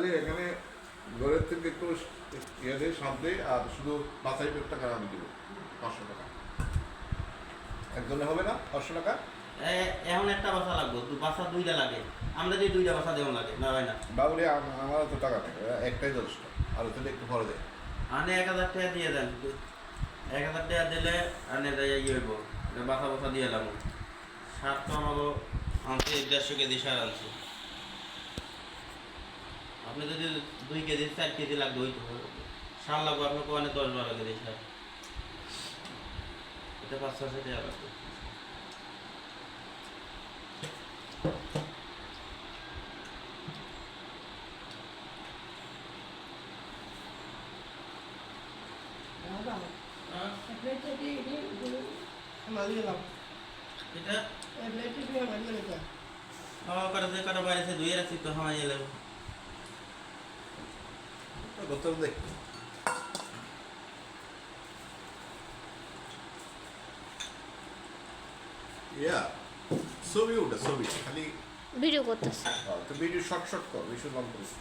তাহলে এখানে ঘরের থেকে একটু ইয়ে দিয়ে সামনে আর শুধু বাছাই পেট টাকা আমি দেবো 500 টাকা একজনে হবে না 500 টাকা এখন একটা বাসা লাগবে বাসা দুইটা লাগে আমরা যে দুইটা বাসা দেওয়া লাগে না হয় না বাবুরে আমার তো টাকা নেই একটাই যথেষ্ট আর তাহলে একটু ভরে দেয় আনে 1000 টাকা দিয়ে দেন 1000 টাকা দিলে আনে যাই ইয়ে হইব বাসা বাসা দিয়ে এলাম সার তো আমাকে আনছি 150 কেজি সার আনছি আপনি যদি 2 কেজি 4 কেজি লাগবে ওই তো সার লাগবে আপনার কোয়ানে 10-12 কেজি সার এটা 500 টাকা লাগবে এটা কাটা বাইরে ধুয়ে রাখছি তো হ্যাঁ এলে বোতল দেখ ইয়া ছবি ওটা ছবি খালি ভিডিও করতেছে তো ভিডিও শর্ট শর্ট কর বেশি লং করিস